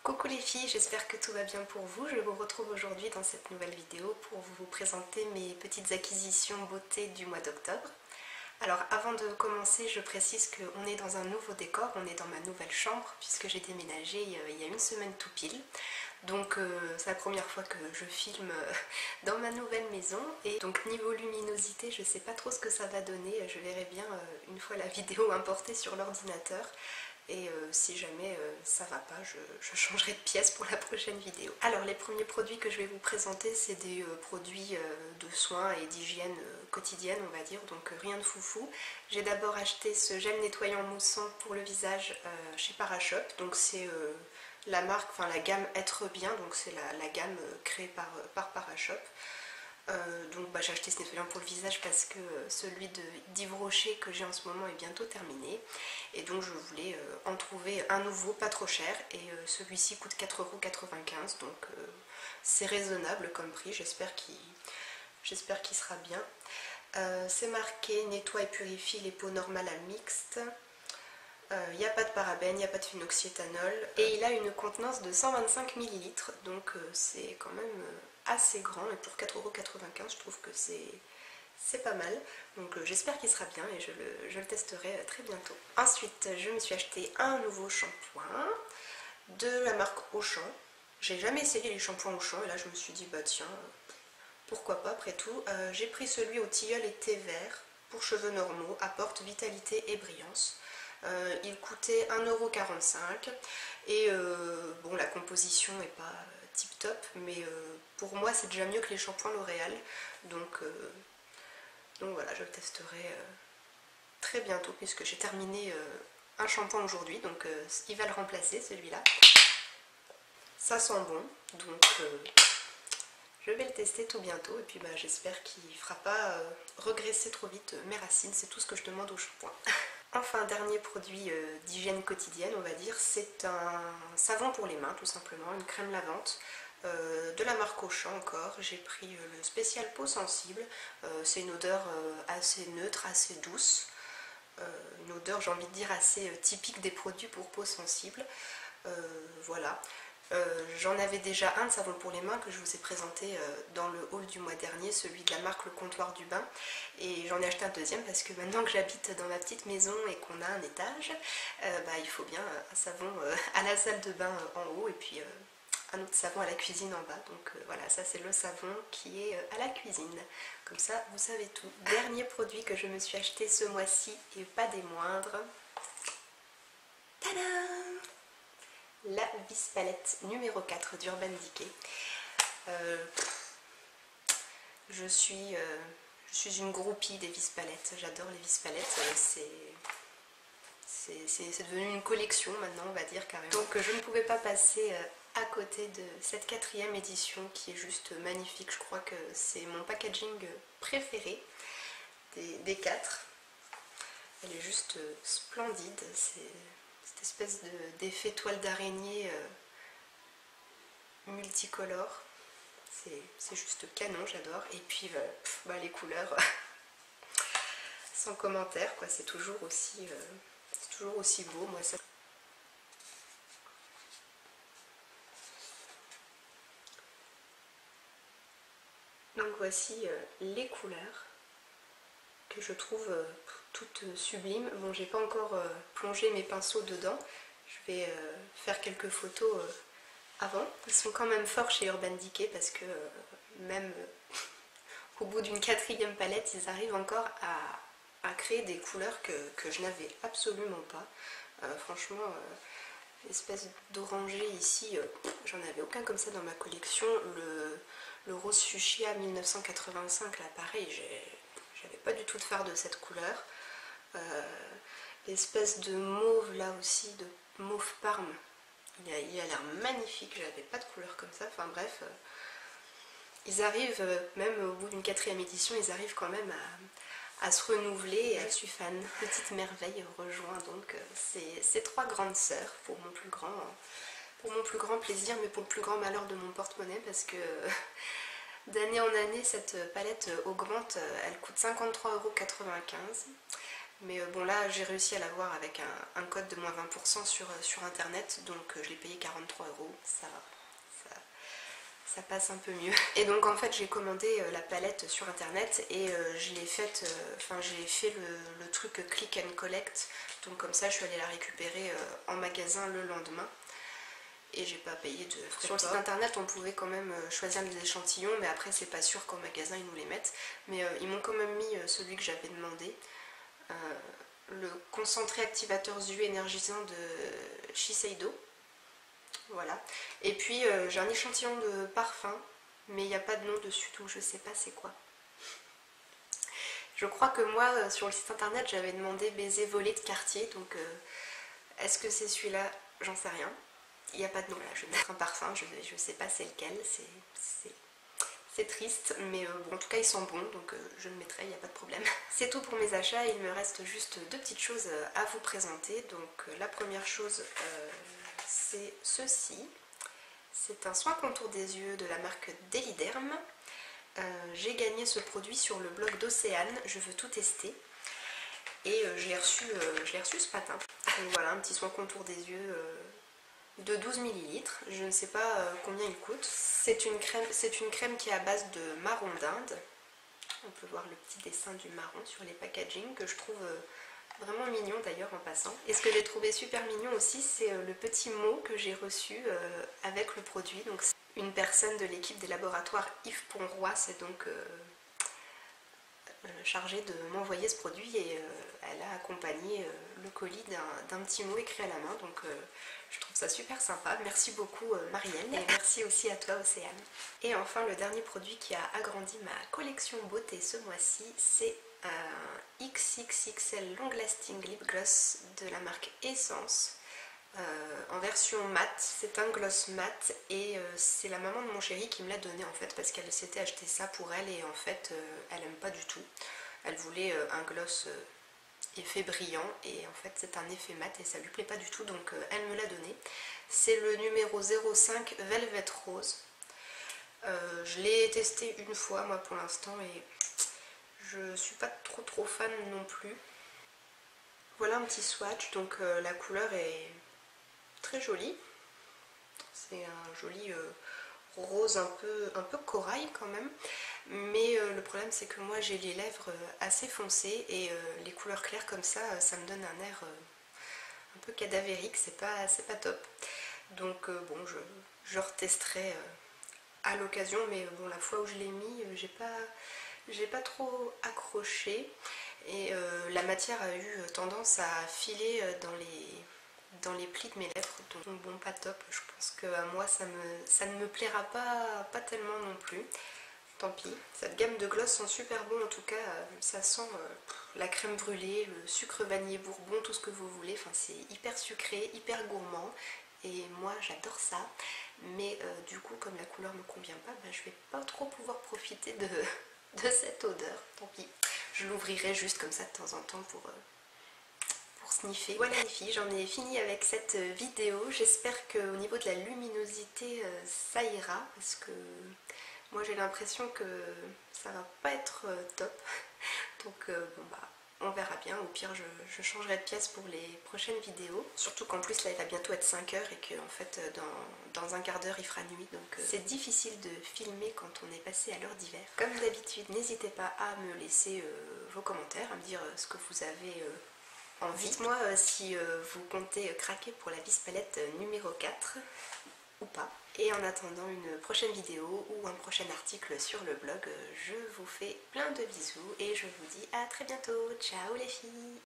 Coucou les filles, j'espère que tout va bien pour vous. Je vous retrouve aujourd'hui dans cette nouvelle vidéo pour vous présenter mes petites acquisitions beauté du mois d'octobre. Alors avant de commencer, je précise qu'on est dans un nouveau décor, on est dans ma nouvelle chambre puisque j'ai déménagé il y a une semaine tout pile. Donc c'est la première fois que je filme dans ma nouvelle maison et donc niveau luminosité je sais pas trop ce que ça va donner, je verrai bien une fois la vidéo importée sur l'ordinateur. Et si jamais ça va pas, je changerai de pièce pour la prochaine vidéo. Alors les premiers produits que je vais vous présenter, c'est des produits de soins et d'hygiène quotidienne, on va dire, donc rien de foufou. J'ai d'abord acheté ce gel nettoyant moussant pour le visage chez Parashop, donc c'est la marque, enfin la gamme Être Bien, donc c'est la gamme créée par Parashop. Donc j'ai acheté ce nettoyant pour le visage parce que celui d'Yves Rocher que j'ai en ce moment est bientôt terminé et donc je voulais en trouver un nouveau pas trop cher et celui-ci coûte 4,95 € donc c'est raisonnable comme prix, j'espère qu'il sera bien. C'est marqué nettoie et purifie les peaux normales à mixte. Il n'y a pas de parabènes, il n'y a pas de phénoxyéthanol et il a une contenance de 125 ml donc c'est quand même assez grand et pour 4,95 € je trouve que c'est pas mal, donc j'espère qu'il sera bien et je le testerai très bientôt. Ensuite je me suis acheté un nouveau shampoing de la marque Auchan. J'ai jamais essayé les shampoings Auchan et là je me suis dit bah tiens pourquoi pas après tout. J'ai pris celui au tilleul et thé vert pour cheveux normaux, apporte vitalité et brillance. Il coûtait 1,45 € et bon la composition n'est pas tip top mais pour moi c'est déjà mieux que les shampoings L'Oréal donc voilà, je le testerai très bientôt puisque j'ai terminé un shampoing aujourd'hui donc il va le remplacer celui-là. Ça sent bon donc je vais le tester tout bientôt et puis bah, j'espère qu'il ne fera pas regresser trop vite mes racines, c'est tout ce que je demande au shampoing. Enfin, dernier produit d'hygiène quotidienne, on va dire, c'est un savon pour les mains, tout simplement, une crème lavante de la marque Auchan encore. J'ai pris le spécial peau sensible, c'est une odeur assez neutre, assez douce, une odeur, j'ai envie de dire, assez typique des produits pour peau sensible. Voilà. J'en avais déjà un de savon pour les mains que je vous ai présenté dans le haul du mois dernier, celui de la marque Le Comptoir du Bain, et j'en ai acheté un deuxième parce que maintenant que j'habite dans ma petite maison et qu'on a un étage, bah, il faut bien un savon à la salle de bain en haut et puis un autre savon à la cuisine en bas, donc voilà, ça c'est le savon qui est à la cuisine, comme ça vous savez tout. Dernier produit que je me suis acheté ce mois-ci et pas des moindres, tadam! La vis palette numéro 4 d'Urban Decay. Je suis une groupie des vis palettes, j'adore les vis palettes, c'est devenu une collection maintenant on va dire carrément. Donc je ne pouvais pas passer à côté de cette 4e édition qui est juste magnifique, je crois que c'est mon packaging préféré des 4. Elle est juste splendide, c'est cette espèce d'effet toile d'araignée multicolore, c'est juste canon, j'adore. Et puis bah, les couleurs, sans commentaire, quoi, c'est toujours aussi beau. Moi, ça... Donc voici les couleurs que je trouve toutes sublimes. Bon, j'ai pas encore plongé mes pinceaux dedans, je vais faire quelques photos avant. Ils sont quand même forts chez Urban Decay parce que même au bout d'une 4e palette, ils arrivent encore à créer des couleurs que je n'avais absolument pas. Franchement, l'espèce d'orangé ici, j'en avais aucun comme ça dans ma collection. Le rose fuchsia 1985, là pareil, j'avais pas du tout de phare de cette couleur. L'espèce de mauve là aussi, de mauve parme, il a l'air magnifique, j'avais pas de couleur comme ça, enfin bref. Ils arrivent, même au bout d'une 4e édition, ils arrivent quand même à se renouveler. Je suis fan. Petite merveille rejoint donc ces 3 grandes sœurs pour mon plus grand plaisir, mais pour le plus grand malheur de mon porte-monnaie parce que d'année en année cette palette augmente, elle coûte 53,95 €. Mais bon là j'ai réussi à l'avoir avec un code de moins 20% sur internet, donc je l'ai payé 43 €, ça passe un peu mieux. Et donc en fait j'ai commandé la palette sur internet et je l'ai faite, j'ai fait le truc click and collect, donc comme ça je suis allée la récupérer en magasin le lendemain. Et j'ai pas payé de frais. Sur le site internet on pouvait quand même choisir les échantillons, mais après c'est pas sûr qu'en magasin ils nous les mettent. Mais ils m'ont quand même mis celui que j'avais demandé. Le concentré activateur yeux énergisant de Shiseido. Voilà. Et puis j'ai un échantillon de parfum, mais il n'y a pas de nom dessus, donc je sais pas c'est quoi. Je crois que moi sur le site internet j'avais demandé baiser volé de Cartier, donc est-ce que c'est celui-là? J'en sais rien. Il n'y a pas de nom là, je vais mettre un parfum, je sais pas c'est lequel, c'est triste, mais bon, en tout cas il sent bon, donc je le mettrai, il n'y a pas de problème. C'est tout pour mes achats, il me reste juste deux petites choses à vous présenter. Donc la première chose, c'est ceci. C'est un soin contour des yeux de la marque Deliderm. J'ai gagné ce produit sur le blog d'Océane, je veux tout tester. Et je l'ai reçu ce matin. Donc voilà, un petit soin contour des yeux de 12 ml. Je ne sais pas combien il coûte. C'est une crème qui est à base de marron d'Inde. On peut voir le petit dessin du marron sur les packaging que je trouve vraiment mignon d'ailleurs en passant. Et ce que j'ai trouvé super mignon aussi, c'est le petit mot que j'ai reçu avec le produit. Donc une personne de l'équipe des laboratoires Yves Ponroy s'est donc chargée de m'envoyer ce produit et elle a accompagné le colis d'un petit mot écrit à la main. Donc je trouve ça super sympa. Merci beaucoup Marielle, et merci aussi à toi Océane. Et enfin le dernier produit qui a agrandi ma collection beauté ce mois-ci, c'est un XXXL Long Lasting Lip Gloss de la marque Essence. En version mat, c'est un gloss mat et c'est la maman de mon chéri qui me l'a donné en fait parce qu'elle s'était acheté ça pour elle et en fait elle aime pas du tout. Elle voulait un gloss effet brillant et en fait c'est un effet mat et ça lui plaît pas du tout, donc elle me l'a donné. C'est le numéro 05 Velvet Rose. Je l'ai testé une fois moi pour l'instant et je suis pas trop fan non plus. Voilà un petit swatch, donc la couleur est très jolie. C'est un joli rose un peu corail quand même. Mais le problème c'est que moi j'ai les lèvres assez foncées et les couleurs claires comme ça me donne un air un peu cadavérique, c'est pas top. Donc bon, je retesterai à l'occasion, mais bon la fois où je l'ai mis, j'ai pas trop accroché et la matière a eu tendance à filer dans les plis de mes lèvres, donc bon pas top. Je pense que à moi ça ne me plaira pas tellement non plus. Tant pis. Cette gamme de gloss sont super bons en tout cas, ça sent la crème brûlée, le sucre vanillé bourbon, tout ce que vous voulez, enfin c'est hyper sucré, hyper gourmand et moi j'adore ça, mais du coup comme la couleur me convient pas, je vais pas trop pouvoir profiter de cette odeur, tant pis. Je l'ouvrirai juste comme ça de temps en temps pour sniffer. Voilà les filles, j'en ai fini avec cette vidéo, j'espère qu'au niveau de la luminosité ça ira, parce que moi j'ai l'impression que ça va pas être top, donc bon on verra bien, au pire je changerai de pièce pour les prochaines vidéos, surtout qu'en plus là il va bientôt être 5 h et qu'en fait dans un quart d'heure il fera nuit, donc c'est difficile de filmer quand on est passé à l'heure d'hiver. Comme d'habitude n'hésitez pas à me laisser vos commentaires, à me dire ce que vous avez envie. Dites-moi si vous comptez craquer pour la vis palette numéro 4 ou pas. Et en attendant une prochaine vidéo ou un prochain article sur le blog, je vous fais plein de bisous et je vous dis à très bientôt. Ciao les filles!